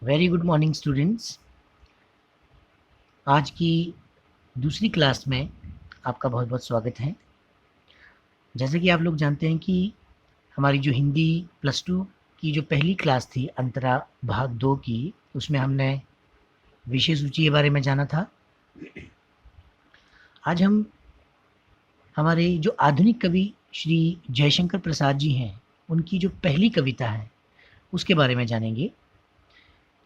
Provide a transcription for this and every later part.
Very good morning students. आज की दूसरी क्लास में आपका बहुत बहुत स्वागत है। जैसे कि आप लोग जानते हैं कि हमारी जो हिंदी प्लस टू की जो पहली क्लास थी अंतरा भाग 2 की, उसमें हमने विषय सूची के बारे में जाना था। आज हम हमारे जो आधुनिक कवि श्री जयशंकर प्रसाद जी हैं, उनकी जो पहली कविता है उसके बारे में जानेंगे।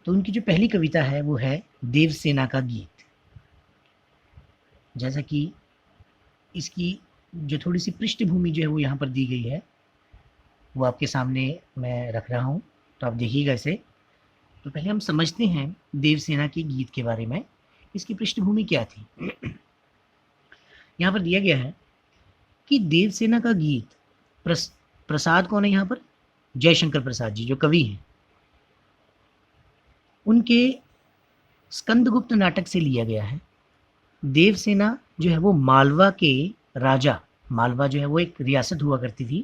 तो उनकी जो पहली कविता है वो है देवसेना का गीत। जैसा कि इसकी जो थोड़ी सी पृष्ठभूमि जो है वो यहाँ पर दी गई है, वो आपके सामने मैं रख रहा हूँ, तो आप देखिएगा इसे। तो पहले हम समझते हैं देवसेना के गीत के बारे में, इसकी पृष्ठभूमि क्या थी। यहाँ पर दिया गया है कि देवसेना का गीत प्रसाद कौन है यहाँ पर? जयशंकर प्रसाद जी जो कवि हैं, उनके स्कंदगुप्त नाटक से लिया गया है। देवसेना जो है वो मालवा के राजा, मालवा जो है वो एक रियासत हुआ करती थी,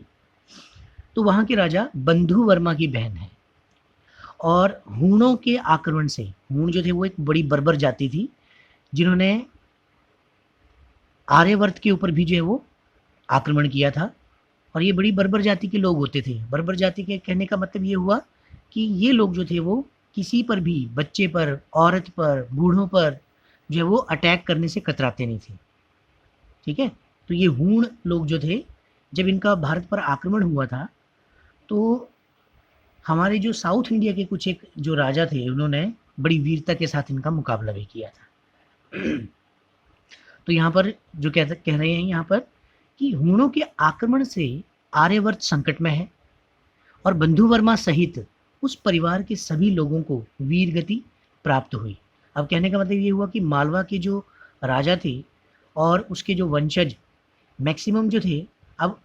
तो वहाँ के राजा बंधु वर्मा की बहन है। और हूणों के आक्रमण से, हूण जो थे वो एक बड़ी बर्बर जाति थी जिन्होंने आर्यवर्त के ऊपर भी जो है वो आक्रमण किया था। और ये बड़ी बर्बर जाति के लोग होते थे। बर्बर जाति के कहने का मतलब ये हुआ कि ये लोग जो थे वो किसी पर भी, बच्चे पर, औरत पर, बूढ़ों पर जो है वो अटैक करने से कतराते नहीं थे। ठीक है, तो ये हूण लोग जो थे, जब इनका भारत पर आक्रमण हुआ था तो हमारे जो साउथ इंडिया के कुछ एक जो राजा थे, उन्होंने बड़ी वीरता के साथ इनका मुकाबला भी किया था। तो यहाँ पर जो कह रहे हैं यहाँ पर कि हूणों के आक्रमण से आर्यवर्त संकट में है और बंधु वर्मा सहित उस परिवार के सभी लोगों को वीर गति प्राप्त हुई। अब कहने का मतलब ये हुआ कि मालवा के जो राजा थे और उसके जो वंशज मैक्सिमम जो थे, अब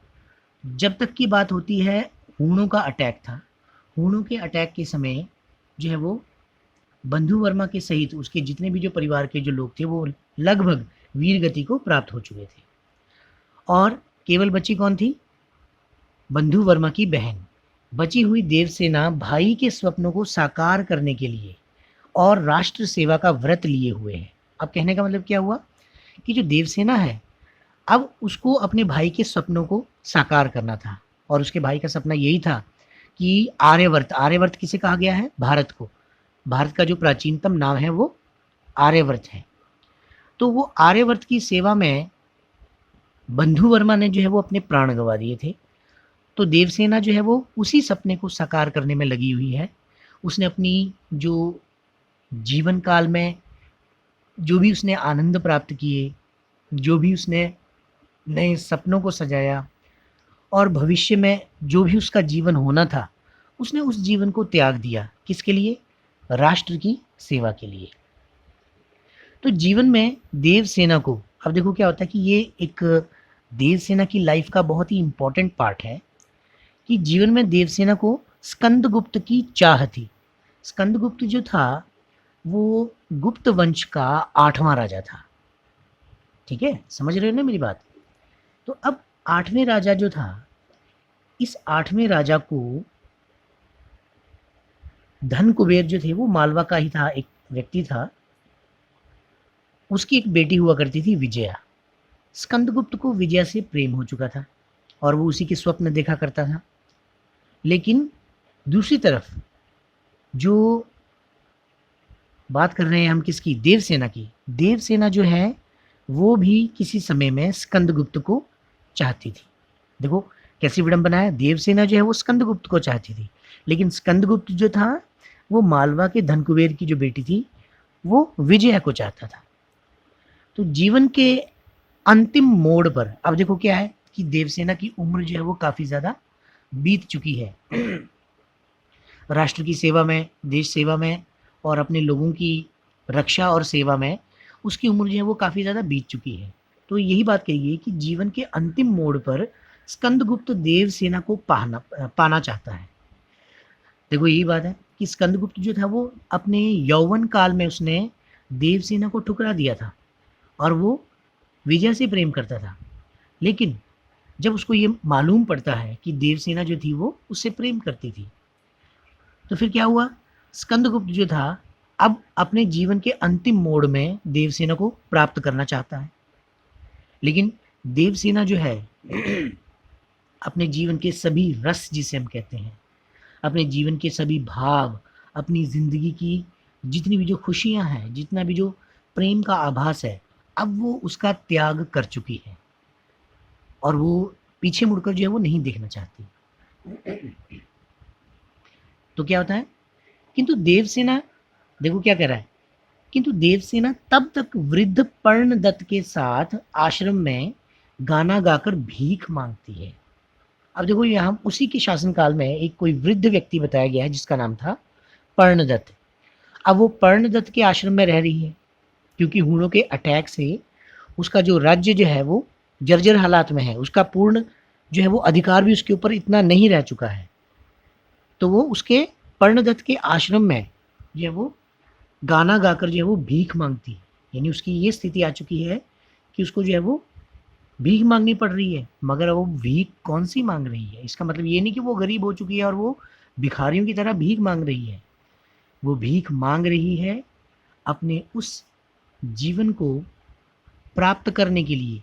जब तक की बात होती है हूणों का अटैक था, हूणों के अटैक के समय जो है वो बंधु वर्मा के सहित उसके जितने भी जो परिवार के जो लोग थे वो लगभग वीर गति को प्राप्त हो चुके थे। और केवल बची कौन थी? बंधु वर्मा की बहन। बची हुई देवसेना भाई के स्वप्नों को साकार करने के लिए और राष्ट्र सेवा का व्रत लिए हुए है। अब कहने का मतलब क्या हुआ कि जो देवसेना है, अब उसको अपने भाई के सपनों को साकार करना था। और उसके भाई का सपना यही था कि आर्यवर्त, आर्यवर्त किसे कहा गया है? भारत को। भारत का जो प्राचीनतम नाम है वो आर्यवर्त है। तो वो आर्यवर्त की सेवा में बंधु वर्मा ने जो है वो अपने प्राण गंवा दिए थे। तो देवसेना जो है वो उसी सपने को साकार करने में लगी हुई है। उसने अपनी जो जीवन काल में जो भी उसने आनंद प्राप्त किए, जो भी उसने नए सपनों को सजाया और भविष्य में जो भी उसका जीवन होना था, उसने उस जीवन को त्याग दिया। किसके लिए? राष्ट्र की सेवा के लिए। तो जीवन में देवसेना को, अब देखो क्या होता है कि ये एक देवसेना की लाइफ का बहुत ही इम्पोर्टेंट पार्ट है कि जीवन में देवसेना को स्कंदगुप्त की चाह थी। स्कंदगुप्त जो था वो गुप्त वंश का 8वां राजा था। ठीक है, समझ रहे हो ना मेरी बात? तो अब 8वें राजा जो था, इस 8वें राजा को धन कुबेर जो थे वो मालवा का ही था, एक व्यक्ति था, उसकी एक बेटी हुआ करती थी विजया। स्कंदगुप्त को विजया से प्रेम हो चुका था और वो उसी के स्वप्न देखा करता था। लेकिन दूसरी तरफ जो बात कर रहे हैं हम किसकी? देवसेना की। देवसेना जो है वो भी किसी समय में स्कंदगुप्त को चाहती थी। देखो कैसी विडंबना है, देवसेना जो है वो स्कंदगुप्त को चाहती थी, लेकिन स्कंदगुप्त जो था वो मालवा के धनकुबेर की जो बेटी थी वो विजया को चाहता था। तो जीवन के अंतिम मोड़ पर अब देखो क्या है कि देवसेना की उम्र जो है वो काफ़ी ज़्यादा बीत चुकी है। राष्ट्र की सेवा में, देश सेवा में और अपने लोगों की रक्षा और सेवा में उसकी उम्र जो है वो काफ़ी ज़्यादा बीत चुकी है। तो यही बात कही गई कि जीवन के अंतिम मोड़ पर स्कंदगुप्त देवसेना को पाना चाहता है। देखो यही बात है कि स्कंदगुप्त जो था वो अपने यौवन काल में उसने देवसेना को ठुकरा दिया था और वो विजय से प्रेम करता था। लेकिन जब उसको ये मालूम पड़ता है कि देवसेना जो थी वो उससे प्रेम करती थी, तो फिर क्या हुआ? स्कंदगुप्त जो था अब अपने जीवन के अंतिम मोड़ में देवसेना को प्राप्त करना चाहता है, लेकिन देवसेना जो है अपने जीवन के सभी रस जिसे हम कहते हैं, अपने जीवन के सभी भाव, अपनी ज़िंदगी की जितनी भी जो खुशियाँ हैं, जितना भी जो प्रेम का आभास है, अब वो उसका त्याग कर चुकी है और वो पीछे मुड़कर जो है वो नहीं देखना चाहती। तो क्या होता है, किंतु देवसेना देखो क्या कह रहा है, किंतु देवसेना तब तक वृद्ध पर्णदत्त के साथ आश्रम में गाना गाकर भीख मांगती है। अब देखो यहाँ उसी के शासनकाल में एक कोई वृद्ध व्यक्ति बताया गया है जिसका नाम था पर्णदत्त। अब वो पर्णदत्त के आश्रम में रह रही है क्योंकि हूणों के अटैक से उसका जो राज्य जो है वो जर्जर हालात में है, उसका पूर्ण जो है वो अधिकार भी उसके ऊपर इतना नहीं रह चुका है। तो वो उसके पर्णदत्त के आश्रम में जो है वो गाना गाकर जो है वो भीख मांगती है, यानी उसकी ये स्थिति आ चुकी है कि उसको जो है वो भीख मांगनी पड़ रही है। मगर वो भीख कौन सी मांग रही है, इसका मतलब ये नहीं कि वो गरीब हो चुकी है और वो भिखारियों की तरह भीख मांग रही है। वो भीख मांग रही है अपने उस जीवन को प्राप्त करने के लिए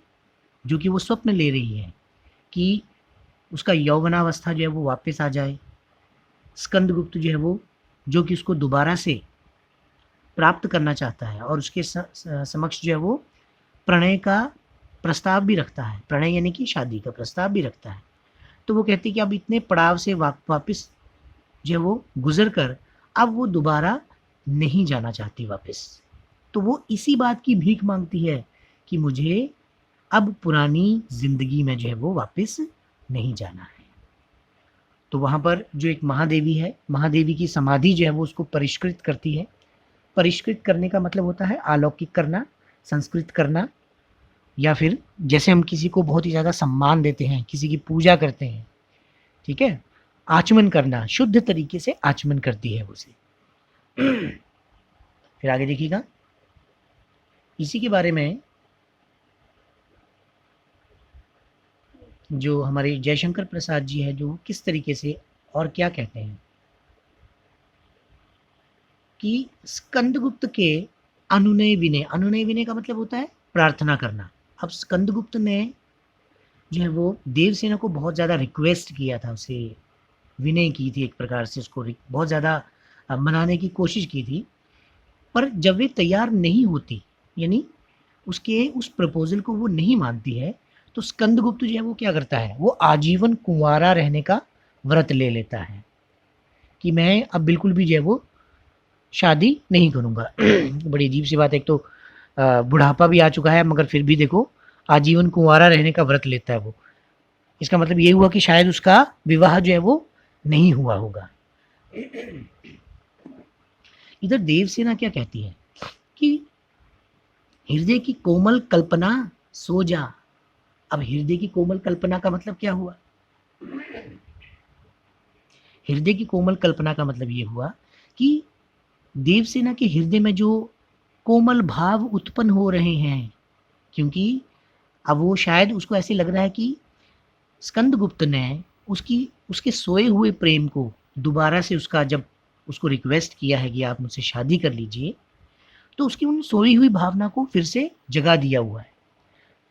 जो कि वो स्वप्न ले रही है कि उसका यौवनावस्था जो है वो वापस आ जाए। स्कंदगुप्त जो है वो जो कि उसको दोबारा से प्राप्त करना चाहता है और उसके समक्ष जो है वो प्रणय का प्रस्ताव भी रखता है, प्रणय यानी कि शादी का प्रस्ताव भी रखता है। तो वो कहती है कि अब इतने पड़ाव से वापस जो है वो गुजर कर अब वो दोबारा नहीं जाना चाहती वापस। तो वो इसी बात की भीख मांगती है कि मुझे अब पुरानी ज़िंदगी में जो है वो वापस नहीं जाना है। तो वहाँ पर जो एक महादेवी है, महादेवी की समाधि जो है वो उसको परिष्कृत करती है। परिष्कृत करने का मतलब होता है अलौकिक करना, संस्कृत करना, या फिर जैसे हम किसी को बहुत ही ज़्यादा सम्मान देते हैं, किसी की पूजा करते हैं, ठीक है, आचमन करना, शुद्ध तरीके से आचमन करती है उसे। फिर आगे देखिएगा, इसी के बारे में जो हमारे जयशंकर प्रसाद जी है जो किस तरीके से और क्या कहते हैं कि स्कंदगुप्त के अनुनय विनय, अनुनय विनय का मतलब होता है प्रार्थना करना। अब स्कंदगुप्त ने जो है वो देवसेना को बहुत ज़्यादा रिक्वेस्ट किया था, उसे विनय की थी, एक प्रकार से उसको बहुत ज़्यादा मनाने की कोशिश की थी, पर जब वे तैयार नहीं होती, यानी उसके उस प्रपोजल को वो नहीं मानती है, तो स्कंदगुप्त जो है वो क्या करता है, वो आजीवन कुंवारा रहने का व्रत ले लेता है कि मैं अब बिल्कुल भी जो है वो शादी नहीं करूँगा। बड़ी अजीब सी बात है, एक तो बुढ़ापा भी आ चुका है मगर फिर भी देखो आजीवन कुंवारा रहने का व्रत लेता है वो। इसका मतलब ये हुआ कि शायद उसका विवाह जो है वो नहीं हुआ होगा। इधर देवसेना क्या कहती है कि हृदय की कोमल कल्पना सो जा। अब हृदय की कोमल कल्पना का मतलब क्या हुआ, हृदय की कोमल कल्पना का मतलब ये हुआ कि देवसेना के हृदय में जो कोमल भाव उत्पन्न हो रहे हैं, क्योंकि अब वो शायद उसको ऐसे लग रहा है कि स्कंदगुप्त ने उसके सोए हुए प्रेम को दोबारा से उसका जब उसको रिक्वेस्ट किया है कि आप मुझसे शादी कर लीजिए, तो उसकी उन सोई हुई भावना को फिर से जगा दिया हुआ है।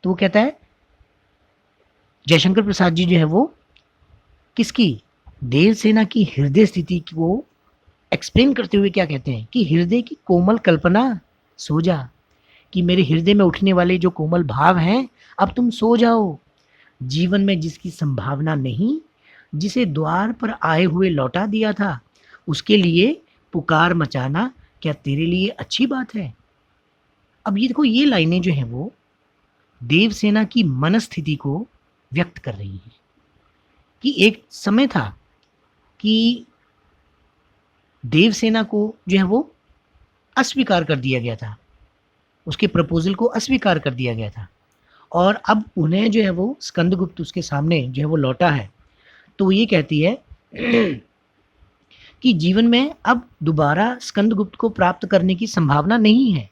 तो वो कहता है जयशंकर प्रसाद जी जो है वो किसकी, देवसेना की हृदय स्थिति को एक्सप्लेन करते हुए क्या कहते हैं कि हृदय की कोमल कल्पना सो जा, कि मेरे हृदय में उठने वाले जो कोमल भाव हैं अब तुम सो जाओ। जीवन में जिसकी संभावना नहीं, जिसे द्वार पर आए हुए लौटा दिया था, उसके लिए पुकार मचाना क्या तेरे लिए अच्छी बात है। अब ये देखो, ये लाइनें जो हैं वो देवसेना की मनस्थिति को व्यक्त कर रही हैं कि एक समय था कि देवसेना को जो है वो अस्वीकार कर दिया गया था, उसके प्रपोजल को अस्वीकार कर दिया गया था, और अब उन्हें जो है वो स्कंदगुप्त उसके सामने जो है वो लौटा है। तो ये कहती है कि जीवन में अब दोबारा स्कंदगुप्त को प्राप्त करने की संभावना नहीं है,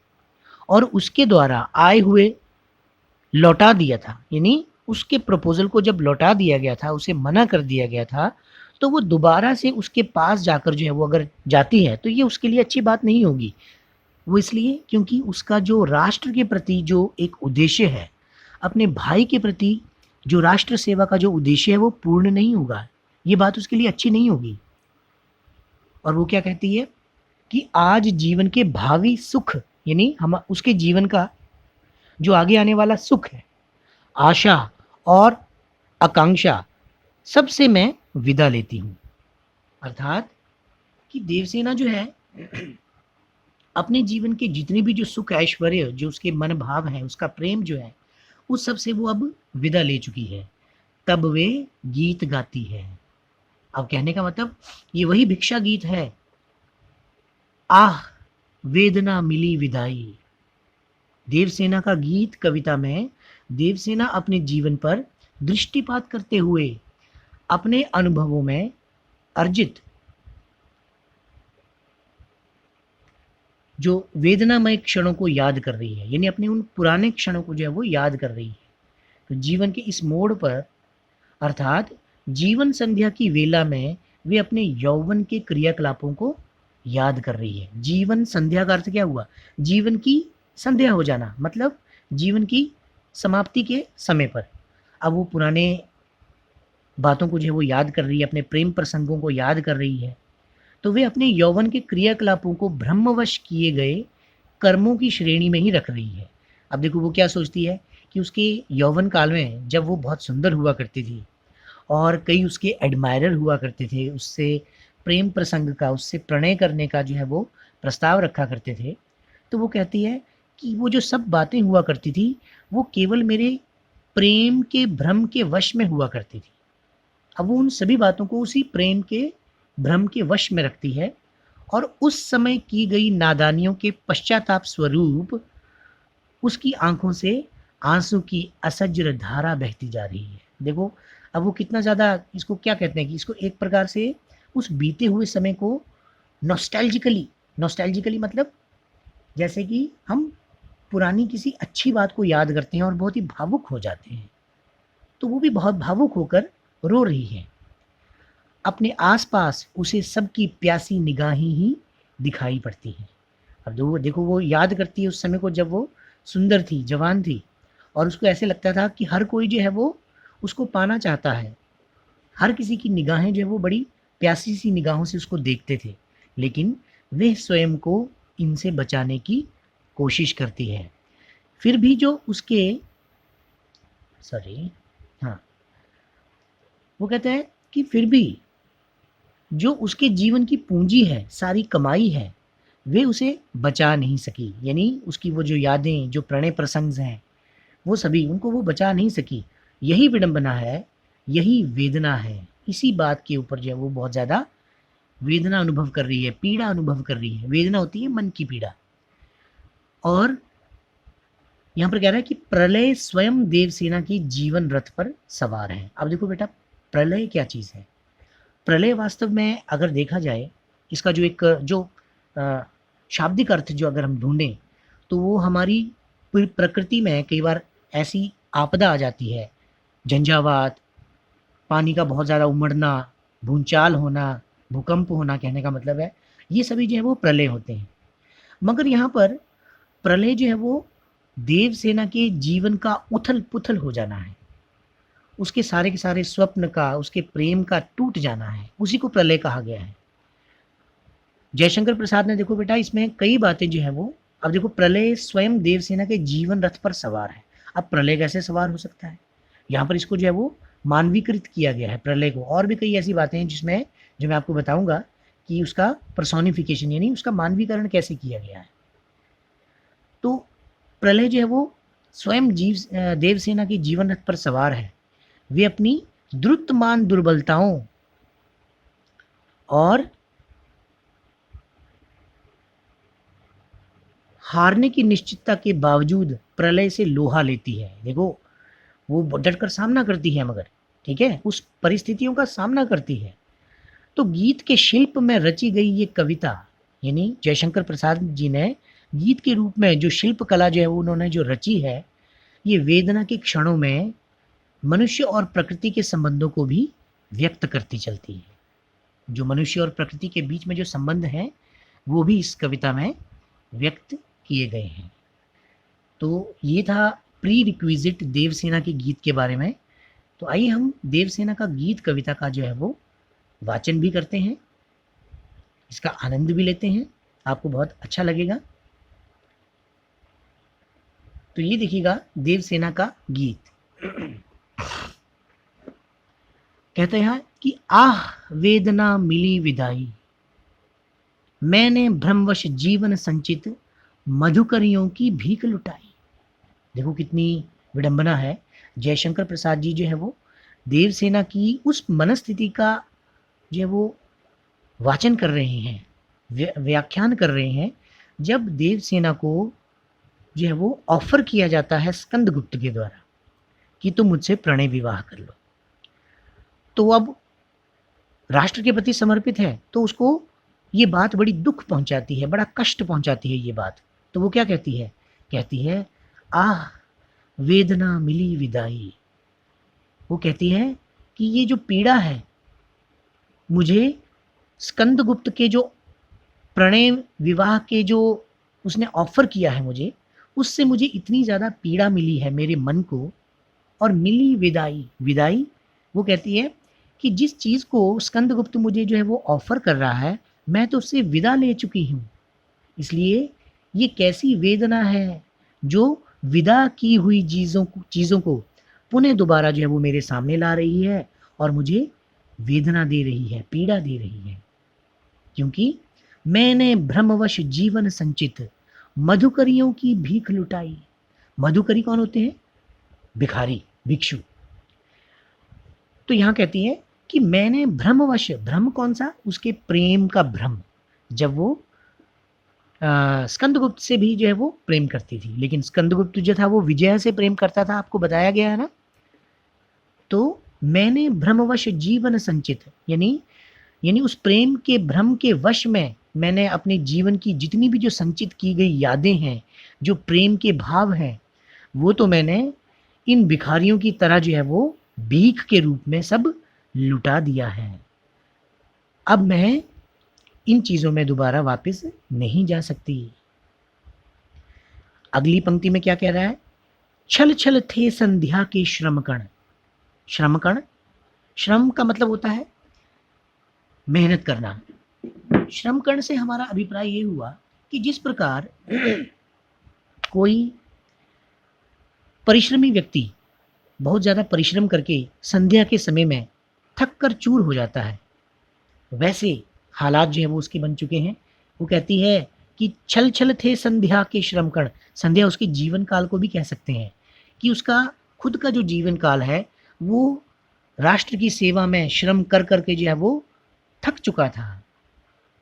और उसके द्वारा आए हुए लौटा दिया था, यानी उसके प्रपोजल को जब लौटा दिया गया था, उसे मना कर दिया गया था, तो वो दोबारा से उसके पास जाकर जो है वो अगर जाती है तो ये उसके लिए अच्छी बात नहीं होगी। वो इसलिए क्योंकि उसका जो राष्ट्र के प्रति जो एक उद्देश्य है, अपने भाई के प्रति जो राष्ट्र सेवा का जो उद्देश्य है वो पूर्ण नहीं होगा। ये बात उसके लिए अच्छी नहीं होगी। और वो क्या कहती है कि आज जीवन के भावी सुख, यानी हम उसके जीवन का जो आगे आने वाला सुख है, आशा और आकांक्षा, सबसे मैं विदा लेती हूँ। अर्थात कि देवसेना जो है अपने जीवन के जितने भी जो सुख ऐश्वर्य, जो उसके मन भाव हैं, उसका प्रेम जो है, उस सब से वो अब विदा ले चुकी है। तब वे गीत गाती है। अब कहने का मतलब ये वही भिक्षा गीत है, आह वेदना मिली विदाई। देवसेना का गीत कविता में देवसेना अपने जीवन पर दृष्टिपात करते हुए अपने अनुभवों में अर्जित जो वेदनामय क्षणों को याद कर रही है, यानी अपने उन पुराने क्षणों को जो है वो याद कर रही है। तो जीवन के इस मोड़ पर, अर्थात जीवन संध्या की वेला में, वे अपने यौवन के क्रियाकलापों को याद कर रही है। जीवन संध्या का अर्थ क्या हुआ? जीवन की संध्या हो जाना, मतलब जीवन की समाप्ति के समय पर। अब वो पुराने बातों को जो है वो याद कर रही है, अपने प्रेम प्रसंगों को याद कर रही है। तो वे अपने यौवन के क्रियाकलापों को ब्रह्मवश किए गए कर्मों की श्रेणी में ही रख रही है। अब देखो वो क्या सोचती है कि उसके यौवन काल में जब वो बहुत सुंदर हुआ करती थी और कई उसके एडमायरर हुआ करते थे, उससे प्रेम प्रसंग का, उससे प्रणय करने का जो है वो प्रस्ताव रखा करते थे, तो वो कहती है कि वो जो सब बातें हुआ करती थी वो केवल मेरे प्रेम के भ्रम के वश में हुआ करती थी। अब वो उन सभी बातों को उसी प्रेम के भ्रम के वश में रखती है और उस समय की गई नादानियों के पश्चाताप स्वरूप उसकी आंखों से आंसू की असज्र धारा बहती जा रही है। देखो अब वो कितना ज़्यादा, इसको क्या कहते हैं कि इसको एक प्रकार से उस बीते हुए समय को नॉस्टैल्जिकली मतलब जैसे कि हम पुरानी किसी अच्छी बात को याद करते हैं और बहुत ही भावुक हो जाते हैं, तो वो भी बहुत भावुक होकर रो रही है। अपने आसपास उसे सबकी प्यासी निगाहें ही दिखाई पड़ती हैं। अब देखो वो याद करती है उस समय को जब वो सुंदर थी, जवान थी, और उसको ऐसे लगता था कि हर कोई जो है वो उसको पाना चाहता है। हर किसी की निगाहें जो है वो बड़ी प्यासी सी निगाहों से उसको देखते थे, लेकिन वह स्वयं को इनसे बचाने की कोशिश करती है। फिर भी जो उसके हाँ, वो कहते हैं कि फिर भी जो उसके जीवन की पूंजी है, सारी कमाई है, वे उसे बचा नहीं सकी। यानी उसकी वो जो यादें, जो प्रणय प्रसंग हैं, वो सभी उनको वो बचा नहीं सकी। यही विडंबना है, यही वेदना है। इसी बात के ऊपर जो है वो बहुत ज़्यादा वेदना अनुभव कर रही है, पीड़ा अनुभव कर रही है। वेदना होती है मन की पीड़ा। और यहाँ पर कह रहा है कि प्रलय स्वयं देवसेना की जीवन रथ पर सवार है। अब देखो बेटा, प्रलय क्या चीज़ है? प्रलय वास्तव में अगर देखा जाए, इसका जो एक जो शाब्दिक अर्थ जो अगर हम ढूंढें, तो वो हमारी प्रकृति में कई बार ऐसी आपदा आ जाती है, झंझावात, पानी का बहुत ज़्यादा उमड़ना, भूचाल होना, भूकंप होना, कहने का मतलब है ये सभी जो है वो प्रलय होते हैं। मगर यहाँ पर प्रलय जो है वो देवसेना के जीवन का उथल पुथल हो जाना है, उसके सारे के सारे स्वप्न का, उसके प्रेम का टूट जाना है, उसी को प्रलय कहा गया है। जयशंकर प्रसाद ने देखो बेटा इसमें कई बातें जो है वो, अब देखो प्रलय स्वयं देवसेना के जीवन रथ पर सवार है। अब प्रलय कैसे सवार हो सकता है? यहाँ पर इसको जो है वो मानवीकृत किया गया है प्रलय को। और भी कई ऐसी बातें हैं जिसमें जो मैं आपको बताऊंगा कि उसका पर्सोनिफिकेशन यानी उसका मानवीकरण कैसे किया गया है। तो प्रलय जो है वो स्वयं देवसेना के जीवन रथ पर सवार है। वे अपनी द्रुतमान दुर्बलताओं और हारने की निश्चितता के बावजूद प्रलय से लोहा लेती है। देखो वो डटकर सामना करती है, मगर ठीक है उस परिस्थितियों का सामना करती है। तो गीत के शिल्प में रची गई ये कविता, यानी जयशंकर प्रसाद जी ने गीत के रूप में जो शिल्प कला जो है उन्होंने जो रची है, ये वेदना के क्षणों में मनुष्य और प्रकृति के संबंधों को भी व्यक्त करती चलती है। जो मनुष्य और प्रकृति के बीच में जो संबंध है वो भी इस कविता में व्यक्त किए गए हैं। तो ये था प्री रिक्विजिट देवसेना के गीत के बारे में। तो आइए हम देवसेना का गीत कविता का जो है वो वाचन भी करते हैं, इसका आनंद भी लेते हैं, आपको बहुत अच्छा लगेगा। तो ये देखिएगा देवसेना का गीत। कहते हैं कि आह वेदना मिली विदाई, मैंने भ्रमवश जीवन संचित मधुकरियों की भीख लुटाई। देखो कितनी विडंबना है। जयशंकर प्रसाद जी जो है वो देवसेना की उस मनस्थिति का जो है वो वाचन कर रहे हैं, व्याख्यान कर रहे हैं, जब देवसेना को जो है वो ऑफर किया जाता है स्कंदगुप्त के द्वारा कि तुम मुझसे प्रणय विवाह कर लो। तो अब राष्ट्र के प्रति समर्पित है तो उसको ये बात बड़ी दुख पहुंचाती है, बड़ा कष्ट पहुंचाती है ये बात। तो वो क्या कहती है? कहती है आह वेदना मिली विदाई। वो कहती है कि ये जो पीड़ा है, मुझे स्कंदगुप्त के जो प्रणय विवाह के जो उसने ऑफर किया है मुझे, उससे मुझे इतनी ज़्यादा पीड़ा मिली है मेरे मन को। और मिली विदाई, विदाई वो कहती है कि जिस चीज़ को स्कंदगुप्त मुझे जो है वो ऑफर कर रहा है, मैं तो उससे विदा ले चुकी हूँ। इसलिए ये कैसी वेदना है जो विदा की हुई चीज़ों को पुनः दोबारा जो है वो मेरे सामने ला रही है और मुझे वेदना दे रही है, पीड़ा दे रही है। क्योंकि मैंने भ्रमवश जीवन संचित मधुकरियों की भीख लुटाई। मधुकरी कौन होते हैं? भिखारी, भिक्षु। तो यहाँ कहती है कि मैंने भ्रमवश, भ्रम कौन सा? उसके प्रेम का भ्रम। जब वो स्कंदगुप्त से भी जो है वो प्रेम करती थी, लेकिन स्कंदगुप्त जो था वो विजया से प्रेम करता था, आपको बताया गया है ना। तो मैंने भ्रमवश जीवन संचित, यानी उस प्रेम के भ्रम के वश में मैंने अपने जीवन की जितनी भी जो संचित की गई यादें हैं, जो प्रेम के भाव हैं, वो तो मैंने इन भिखारियों की तरह जो है वो भीख के रूप में सब लुटा दिया है। अब मैं इन चीज़ों में दोबारा वापस नहीं जा सकती। अगली पंक्ति में क्या कह रहा है? छल छल थे संध्या के श्रमकण। श्रमकण, श्रम का मतलब होता है मेहनत करना। श्रमकण से हमारा अभिप्राय ये हुआ कि जिस प्रकार कोई परिश्रमी व्यक्ति बहुत ज़्यादा परिश्रम करके संध्या के समय में थक कर चूर हो जाता है, वैसे हालात जो है वो उसके बन चुके हैं। वो कहती है कि छल छल थे संध्या के श्रमकण। संध्या उसके जीवन काल को भी कह सकते हैं कि उसका खुद का जो जीवन काल है वो राष्ट्र की सेवा में श्रम कर कर के जो है वो थक चुका था।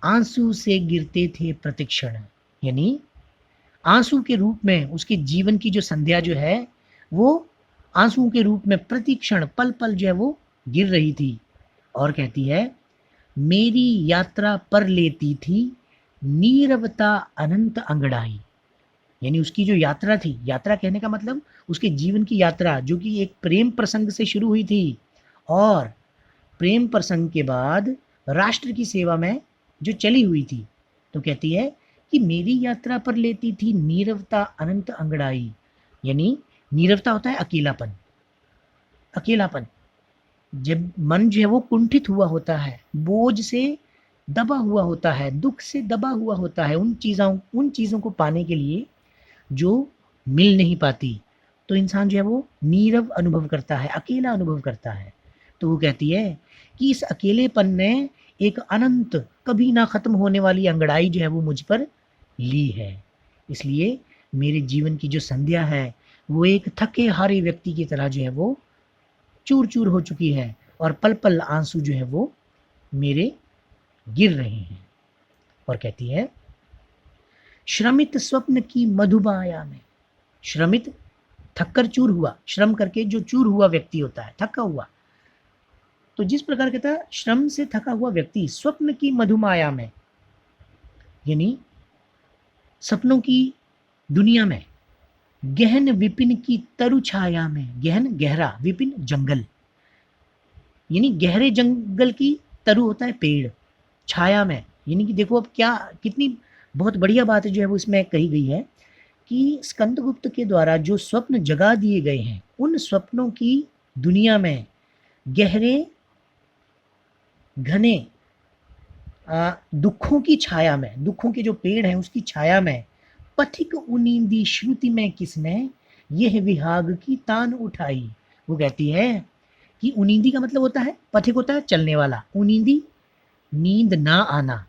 आंसू से गिरते थे प्रतिक्षण, यानी आंसू के रूप में उसके जीवन की जो संध्या जो है वो आंसू के रूप में प्रतिक्षण पल पल जो है वो गिर रही थी। और कहती है मेरी यात्रा पर लेती थी नीरवता अनंत अंगड़ाई। यानी उसकी जो यात्रा थी, यात्रा कहने का मतलब उसके जीवन की यात्रा जो कि एक प्रेम प्रसंग से शुरू हुई थी और प्रेम प्रसंग के बाद राष्ट्र की सेवा में जो चली हुई थी। तो कहती है कि मेरी यात्रा पर लेती थी नीरवता अनंत अंगड़ाई। यानी नीरवता होता है अकेलापन। अकेलापन, जब मन जो है वो कुंठित हुआ होता है, बोझ से दबा हुआ होता है, दुख से दबा हुआ होता है, उन चीज़ों को पाने के लिए जो मिल नहीं पाती, तो इंसान जो है वो नीरव अनुभव करता है, अकेला अनुभव करता है। तो वो कहती है कि इस अकेलेपन ने एक अनंत, कभी ना ख़त्म होने वाली अंगड़ाई जो है वो मुझ पर ली है। इसलिए मेरे जीवन की जो संध्या है वो एक थके हारे व्यक्ति की तरह जो है वो चूर चूर हो चुकी है और पल पल आंसू जो है वो मेरे गिर रहे हैं। और कहती है श्रमित स्वप्न की मधुबाया में। श्रमित, थककर चूर हुआ, श्रम करके जो चूर हुआ व्यक्ति होता है, थका हुआ। तो जिस प्रकार कहता है श्रम से थका हुआ व्यक्ति स्वप्न की मधुमाया में, यानी सपनों की दुनिया में, गहन विपिन की तरु छाया में। गहन गहरा, विपिन जंगल, यानी गहरे जंगल की तरु होता है पेड़, छाया में, यानी कि देखो अब क्या कितनी बहुत बढ़िया बात जो है वो इसमें कही गई है कि स्कंदगुप्त के द्वारा जो स्वप्न जगा दिए गए हैं, उन स्वप्नों की दुनिया में गहरे घने दुखों की छाया में, दुखों के जो पेड़ हैं उसकी छाया में, पथिक उनींदी श्रुति में किसने यह विहाग की तान उठाई। वो कहती है कि उनींदी का मतलब होता है, पथिक होता है चलने वाला, उनींदी नींद ना आना,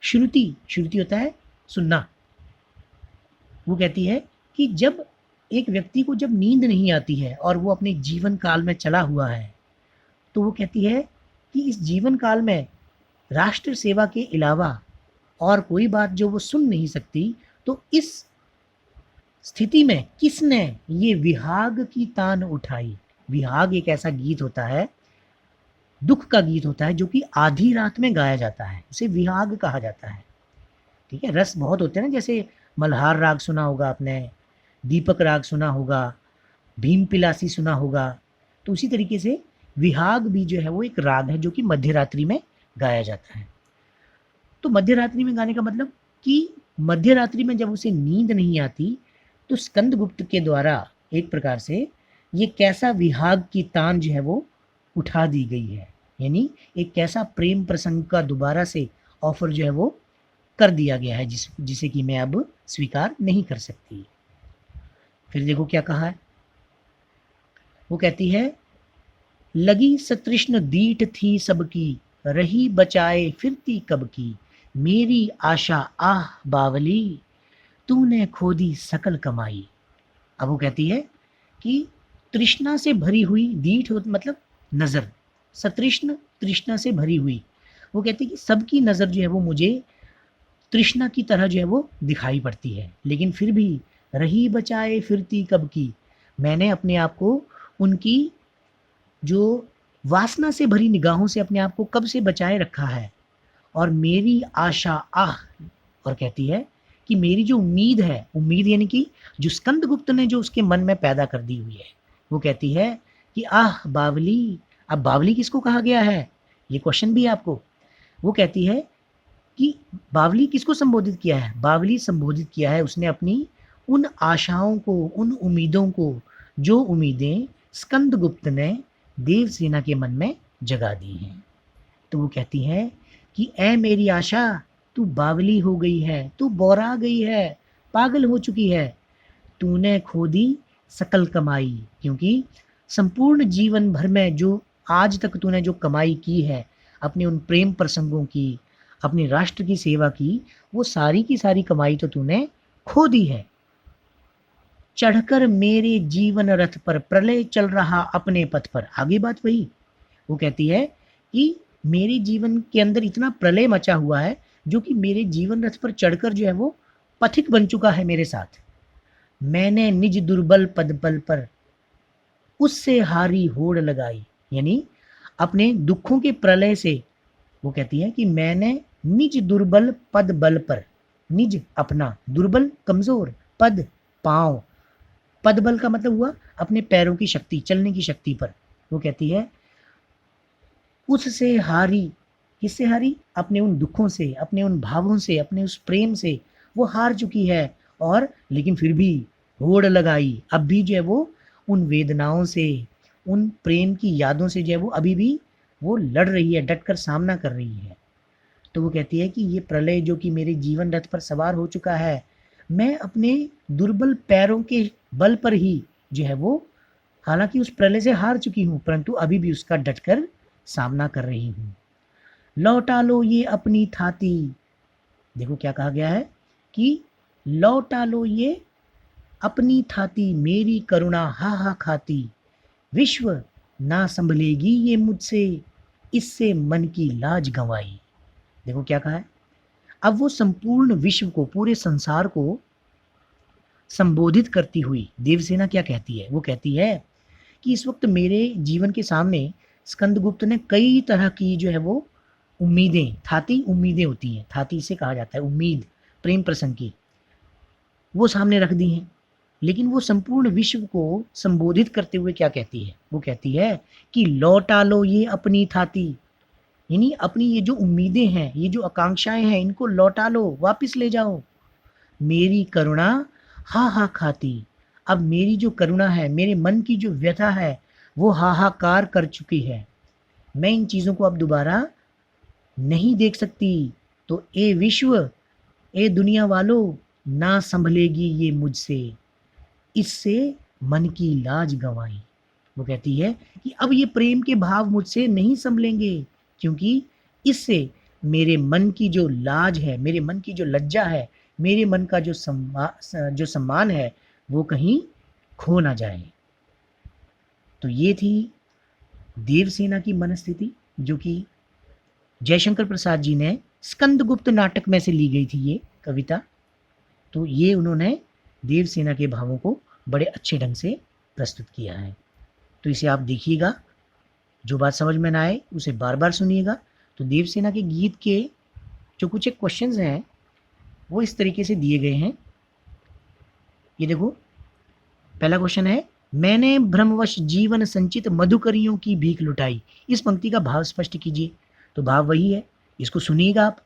श्रुति श्रुति होता है सुनना। वो कहती है कि जब एक व्यक्ति को जब नींद नहीं आती है और वो अपने जीवन काल में चला हुआ है, तो वो कहती है कि इस जीवन काल में राष्ट्र सेवा के अलावा और कोई बात जो वो सुन नहीं सकती, तो इस स्थिति में किसने ये विहाग की तान उठाई। विहाग एक ऐसा गीत होता है, दुख का गीत होता है जो कि आधी रात में गाया जाता है, उसे विहाग कहा जाता है। ठीक है, रस बहुत होते हैं ना, जैसे मल्हार राग सुना होगा आपने, दीपक राग सुना होगा, भीम पिलासी सुना होगा, तो उसी तरीके से विहाग भी जो है वो एक राग है जो कि मध्य रात्रि में गाया जाता है। तो मध्य रात्रि में गाने का मतलब कि मध्य रात्रि में जब उसे नींद नहीं आती, तो स्कंदगुप्त के द्वारा एक प्रकार से ये कैसा विहाग की तान जो है वो उठा दी गई है, यानी एक कैसा प्रेम प्रसंग का दोबारा से ऑफर जो है वो कर दिया गया है, जिसे कि मैं अब स्वीकार नहीं कर सकती। फिर देखो क्या कहा है, वो कहती है लगी सतृष्ण दीठ थी सबकी, रही बचाए फिरती कब की, मेरी आशा आह बावली, तूने खोदी सकल कमाई। अब वो कहती है कि तृष्णा से भरी हुई, दीठ मतलब नज़र, सतृष्ण तृष्णा से भरी हुई, वो कहती है कि सबकी नज़र जो है वो मुझे तृष्णा की तरह जो है वो दिखाई पड़ती है, लेकिन फिर भी रही बचाए फिरती कब की, मैंने अपने आप को उनकी जो वासना से भरी निगाहों से अपने आप को कब से बचाए रखा है। और मेरी आशा आह, और कहती है कि मेरी जो उम्मीद है, उम्मीद यानी कि जो स्कंदगुप्त ने जो उसके मन में पैदा कर दी हुई है, वो कहती है कि आह बावली। अब बावली किसको कहा गया है, ये क्वेश्चन भी है आपको। वो कहती है कि बावली किसको संबोधित किया है, बावली संबोधित किया है उसने अपनी उन आशाओं को, उन उम्मीदों को, जो उम्मीदें स्कंदगुप्त ने देवसेना के मन में जगा दी हैं। तो वो कहती है कि ऐ मेरी आशा, तू बावली हो गई है, तू बौरा गई है, पागल हो चुकी है, तूने खो दी सकल कमाई, क्योंकि संपूर्ण जीवन भर में जो आज तक तूने जो कमाई की है, अपने उन प्रेम प्रसंगों की, अपने राष्ट्र की सेवा की, वो सारी की सारी कमाई तो तूने खो दी है। चढ़कर मेरे जीवन रथ पर, प्रलय चल रहा अपने पथ पर। आगे बात वही, वो कहती है कि मेरे जीवन के अंदर इतना प्रलय मचा हुआ है जो कि मेरे जीवन रथ पर चढ़कर जो है वो पथिक बन चुका है मेरे साथ। मैंने निज दुर्बल पद बल पर उससे हारी होड़ लगाई, यानी अपने दुखों के प्रलय से वो कहती है कि मैंने निज दुर्बल पद बल पर, निज अपना, दुर्बल कमजोर, पद पांव, पद बल का मतलब हुआ अपने पैरों की शक्ति, चलने की शक्ति पर। वो कहती है उससे हारी, किससे हारी, अपने उन दुखों से, अपने उन भावों से, अपने उस प्रेम से वो हार चुकी है। और लेकिन फिर भी होड़ लगाई, अब भी जो है वो उन वेदनाओं से, उन प्रेम की यादों से जो है वो अभी भी वो लड़ रही है, डटकर सामना कर रही है। तो वो कहती है कि ये प्रलय जो कि मेरे जीवन रथ पर सवार हो चुका है, मैं अपने दुर्बल पैरों के बल पर ही जो है वो, हालांकि उस प्रलय से हार चुकी हूँ, परंतु अभी भी उसका डटकर सामना कर रही हूँ। लौटा लो ये अपनी थाती, देखो क्या कहा गया है कि लौटा लो ये अपनी थाती, मेरी करुणा हा हा खाती, विश्व ना संभलेगी ये मुझसे, इससे मन की लाज गंवाई। देखो क्या कहा है, अब वो संपूर्ण विश्व को, पूरे संसार को संबोधित करती हुई देवसेना क्या कहती है, वो कहती है कि इस वक्त मेरे जीवन के सामने स्कंदगुप्त ने कई तरह की जो है वो उम्मीदें, थाती उम्मीदें होती हैं, थाती से कहा जाता है उम्मीद, प्रेम प्रसंग की, वो सामने रख दी हैं। लेकिन वो संपूर्ण विश्व को संबोधित करते हुए क्या कहती है, वो कहती है कि लौटा लो ये अपनी थाती, यानी अपनी ये जो उम्मीदें हैं, ये जो आकांक्षाएं हैं, इनको लौटा लो, वापस ले जाओ। मेरी करुणा हा हा खाती, अब मेरी जो करुणा है, मेरे मन की जो व्यथा है, वो हाहाकार कर चुकी है। मैं इन चीज़ों को अब दोबारा नहीं देख सकती। तो ए विश्व, ए दुनिया वालों, ना संभलेगी ये मुझसे, इससे मन की लाज गंवाई। वो कहती है कि अब ये प्रेम के भाव मुझसे नहीं संभलेंगे, क्योंकि इससे मेरे मन की जो लाज है, मेरे मन की जो लज्जा है, मेरे मन का जो सम्मान है, वो कहीं खो ना जाए। तो ये थी देवसेना की मनस्थिति, जो कि जयशंकर प्रसाद जी ने स्कंदगुप्त नाटक में से ली गई थी ये कविता। तो ये उन्होंने देवसेना के भावों को बड़े अच्छे ढंग से प्रस्तुत किया है। तो इसे आप देखिएगा, जो बात समझ में ना आए उसे बार बार सुनिएगा। तो देवसेना के गीत के जो कुछ एक क्वेश्चंस हैं वो इस तरीके से दिए गए हैं। ये देखो, पहला क्वेश्चन है, मैंने भ्रमवश जीवन संचित मधुकरियों की भीख लुटाई। इस पंक्ति का भाव स्पष्ट कीजिए। तो भाव वही है, इसको सुनिएगा आप,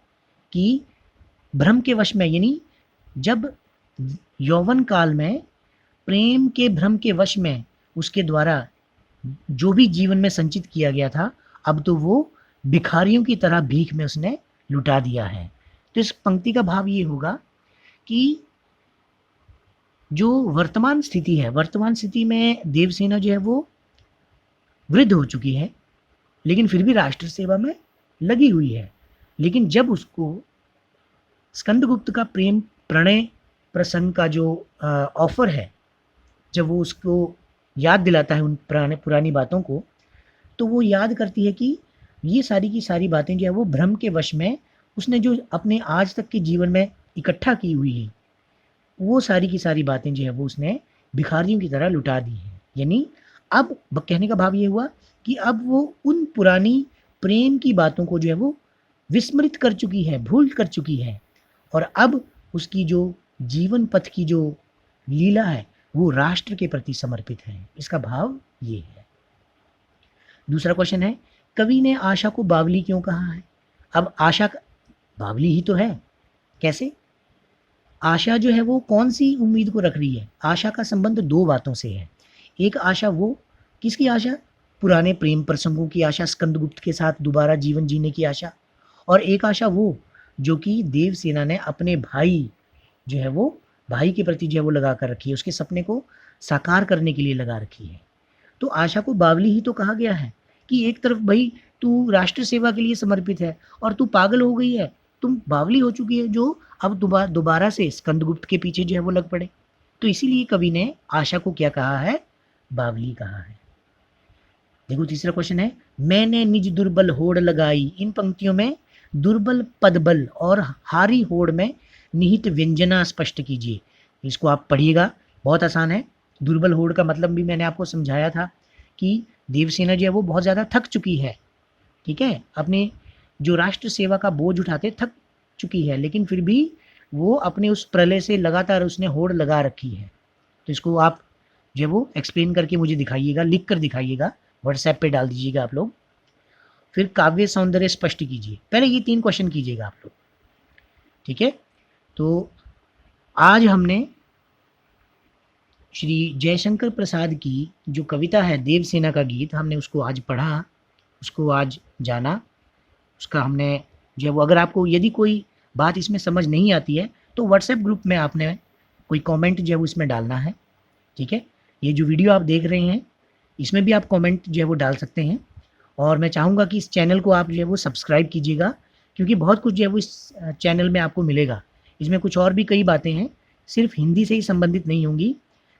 कि भ्रम के वश में, यानी जब यौवन काल में प्रेम के भ्रम के वश में उसके द्वारा जो भी जीवन में संचित किया गया था, अब तो वो भिखारियों की तरह भीख में उसने लुटा दिया है। तो इस पंक्ति का भाव ये होगा कि जो वर्तमान स्थिति है, वर्तमान स्थिति में देवसेना जो है वो वृद्ध हो चुकी है, लेकिन फिर भी राष्ट्र सेवा में लगी हुई है। लेकिन जब उसको स्कंदगुप्त का प्रेम प्रणय प्रसंग का जो ऑफर है, जब वो उसको याद दिलाता है उन पुरानी बातों को, तो वो याद करती है कि ये सारी की सारी बातें जो है वो भ्रम के वश में उसने जो अपने आज तक के जीवन में इकट्ठा की हुई है, वो सारी की सारी बातें जो है वो उसने भिखारियों की तरह लुटा दी हैं। यानी अब कहने का भाव ये हुआ कि अब वो उन पुरानी प्रेम की बातों को जो है वो विस्मृत कर चुकी है, भूल कर चुकी है, और अब उसकी जो जीवन पथ की जो लीला है वो राष्ट्र के प्रति समर्पित है। इसका भाव ये है। दूसरा क्वेश्चन है, कवि ने आशा को बावली क्यों कहा है? अब आशा बावली ही तो है, कैसे? आशा जो है वो कौन सी उम्मीद को रख रही है? आशा का संबंध दो बातों से है। एक आशा, वो किसकी आशा? पुराने प्रेम प्रसंगों की आशा, स्कंदगुप्त के साथ दोबारा जीवन जीने की आशा। और एक आशा वो जो कि देवसेना ने अपने भाई जो है वो भाई के प्रति जो है वो लगा कर रखी है, उसके सपने को साकार करने के लिए लगा रखी है। तो आशा को बावली ही तो कहा गया है कि एक तरफ भाई तू राष्ट्र सेवा के लिए समर्पित है और तू पागल हो गई है, तुम बावली हो चुकी है, जो अब दोबारा से स्कंदगुप्त के पीछे जो है वो लग पड़े। तो इसीलिए कवि ने आशा को क्या कहा है? बावली कहा है। देखो तीसरा क्वेश्चन है, मैंने निज दुर्बल होड़ लगाई। इन पंक्तियों में दुर्बल पदबल और हारी होड़ में निहित व्यंजना स्पष्ट कीजिए। इसको आप पढ़िएगा, बहुत आसान है। दुर्बल होड़ का मतलब भी मैंने आपको समझाया था कि देवसेना जो है वो बहुत ज़्यादा थक चुकी है, ठीक है, अपने जो राष्ट्र सेवा का बोझ उठाते थक चुकी है, लेकिन फिर भी वो अपने उस प्रलय से लगातार उसने होड़ लगा रखी है। तो इसको आप जो है वो एक्सप्लेन करके मुझे दिखाइएगा, लिख कर दिखाइएगा, व्हाट्सएप पे डाल दीजिएगा आप लोग। फिर काव्य सौंदर्य स्पष्ट कीजिए। पहले ये 3 क्वेश्चन कीजिएगा आप लोग, ठीक है। तो आज हमने श्री जयशंकर प्रसाद की जो कविता है देवसेना का गीत, हमने उसको आज पढ़ा, उसको आज जाना, उसका हमने जो है वो, अगर आपको यदि कोई बात इसमें समझ नहीं आती है तो व्हाट्सएप ग्रुप में आपने कोई कमेंट जो है वो इसमें डालना है, ठीक है। ये जो वीडियो आप देख रहे हैं इसमें भी आप कमेंट जो है वो डाल सकते हैं। और मैं चाहूँगा कि इस चैनल को आप जो है वो सब्सक्राइब कीजिएगा, क्योंकि बहुत कुछ जो है वो इस चैनल में आपको मिलेगा। इसमें कुछ और भी कई बातें हैं, सिर्फ हिंदी से ही संबंधित नहीं होंगी,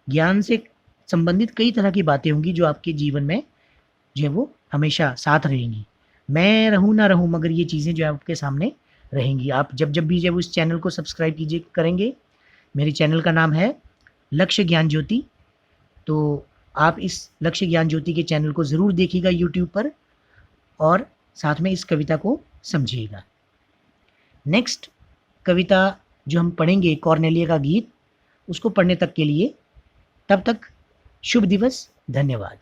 ज्ञान से संबंधित कई तरह की बातें होंगी जो आपके जीवन में जो है वो हमेशा साथ रहेंगी। मैं रहूँ ना रहूँ मगर ये चीज़ें जो है आपके सामने रहेंगी। आप जब जब भी जब इस चैनल को सब्सक्राइब करेंगे, मेरे चैनल का नाम है लक्ष्य ज्ञान ज्योति, तो आप इस लक्ष्य ज्ञान ज्योति के चैनल को ज़रूर देखिएगा यूट्यूब पर, और साथ में इस कविता को समझिएगा। नेक्स्ट कविता जो हम पढ़ेंगे, कॉर्नेलिया का गीत, उसको पढ़ने तक के लिए, तब तक शुभ दिवस, धन्यवाद।